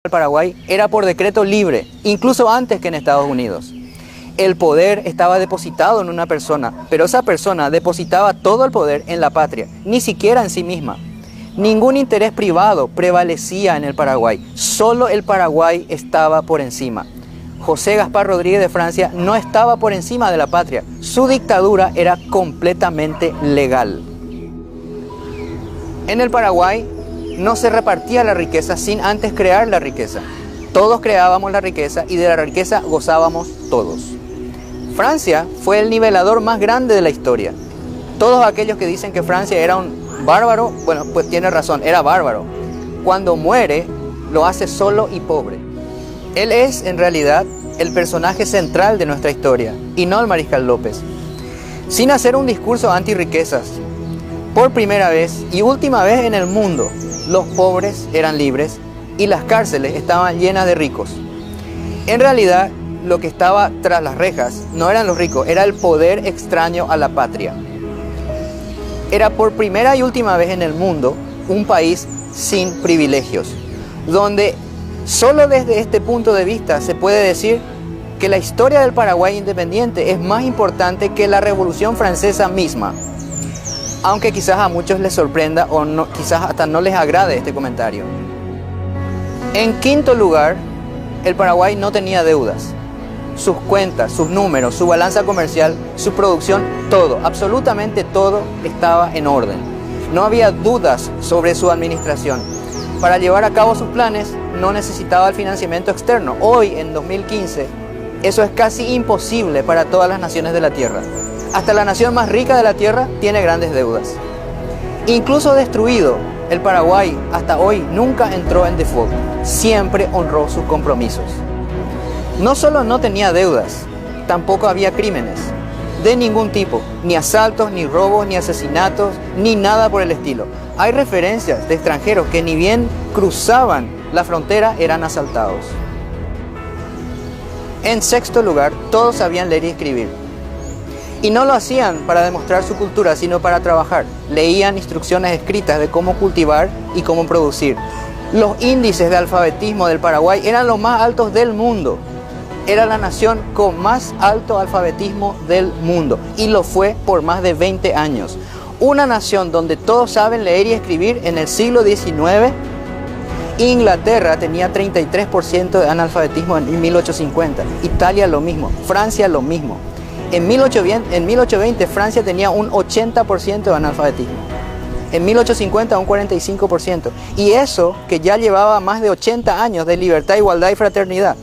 del Paraguay era por decreto libre, incluso antes que en Estados Unidos. El poder estaba depositado en una persona, pero esa persona depositaba todo el poder en la patria, ni siquiera en sí misma. Ningún interés privado prevalecía en el Paraguay, solo el Paraguay estaba por encima. José Gaspar Rodríguez de Francia no estaba por encima de la patria, su dictadura era completamente legal. En el Paraguay no se repartía la riqueza sin antes crear la riqueza. Todos creábamos la riqueza y de la riqueza gozábamos todos. Francia fue el nivelador más grande de la historia. Todos aquellos que dicen que Francia era un bárbaro, bueno, pues tiene razón, era bárbaro. Cuando muere, lo hace solo y pobre. Él es, en realidad, el personaje central de nuestra historia, y no el Mariscal López. Sin hacer un discurso anti-riquezas, por primera vez y última vez en el mundo, los pobres eran libres y las cárceles estaban llenas de ricos. En realidad, lo que estaba tras las rejas no eran los ricos, era el poder extraño a la patria. Era por primera y última vez en el mundo un país sin privilegios, donde solo desde este punto de vista se puede decir que la historia del Paraguay independiente es más importante que la Revolución Francesa misma. Aunque quizás a muchos les sorprenda o no, quizás hasta no les agrade este comentario. En quinto lugar, el Paraguay no tenía deudas. Sus cuentas, sus números, su balanza comercial, su producción, todo, absolutamente todo estaba en orden. No había dudas sobre su administración. Para llevar a cabo sus planes no necesitaba el financiamiento externo. Hoy, en 2015, eso es casi imposible para todas las naciones de la Tierra. Hasta la nación más rica de la Tierra tiene grandes deudas. Incluso destruido, el Paraguay hasta hoy nunca entró en default. Siempre honró sus compromisos. No solo no tenía deudas, tampoco había crímenes de ningún tipo, ni asaltos, ni robos, ni asesinatos, ni nada por el estilo. Hay referencias de extranjeros que ni bien cruzaban la frontera eran asaltados. En sexto lugar, todos sabían leer y escribir. Y no lo hacían para demostrar su cultura, sino para trabajar. Leían instrucciones escritas de cómo cultivar y cómo producir. Los índices de alfabetismo del Paraguay eran los más altos del mundo. Era la nación con más alto alfabetismo del mundo. Y lo fue por más de 20 años. Una nación donde todos saben leer y escribir en el siglo XIX. Inglaterra tenía 33% de analfabetismo en 1850. Italia lo mismo. Francia lo mismo. En 1820 Francia tenía un 80% de analfabetismo. En 1850 un 45%. Y eso que ya llevaba más de 80 años de libertad, igualdad y fraternidad.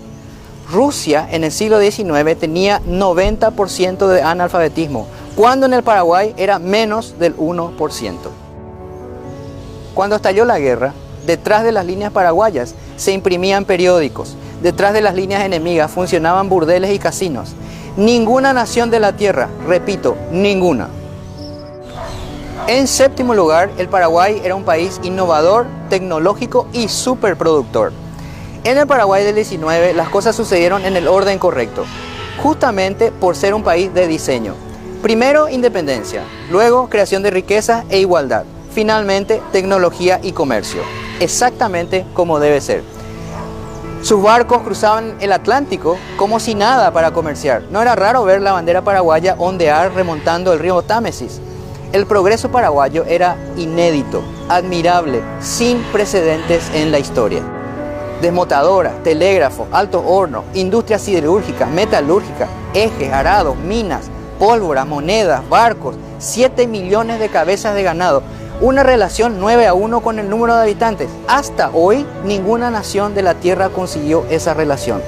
Rusia en el siglo XIX tenía 90% de analfabetismo, cuando en el Paraguay era menos del 1%. Cuando estalló la guerra, detrás de las líneas paraguayas se imprimían periódicos. Detrás de las líneas enemigas funcionaban burdeles y casinos. Ninguna nación de la Tierra, repito, ninguna. En séptimo lugar, el Paraguay era un país innovador, tecnológico y superproductor. En el Paraguay del 19 las cosas sucedieron en el orden correcto, justamente por ser un país de diseño. Primero, independencia, luego creación de riqueza e igualdad, finalmente tecnología y comercio, exactamente como debe ser. Sus barcos cruzaban el Atlántico como si nada para comerciar. No era raro ver la bandera paraguaya ondear remontando el río Támesis. El progreso paraguayo era inédito, admirable, sin precedentes en la historia. Desmotadoras, telégrafos, altos hornos, industria siderúrgica, metalúrgica, ejes, arados, minas, pólvora, monedas, barcos, 7 millones de cabezas de ganado. Una relación 9-1 con el número de habitantes. Hasta hoy, ninguna nación de la Tierra consiguió esa relación.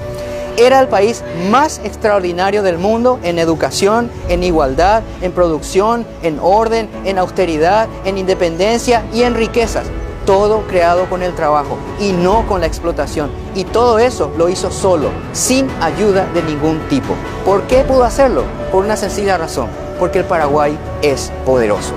Era el país más extraordinario del mundo en educación, en igualdad, en producción, en orden, en austeridad, en independencia y en riquezas. Todo creado con el trabajo y no con la explotación. Y todo eso lo hizo solo, sin ayuda de ningún tipo. ¿Por qué pudo hacerlo? Por una sencilla razón, porque el Paraguay es poderoso.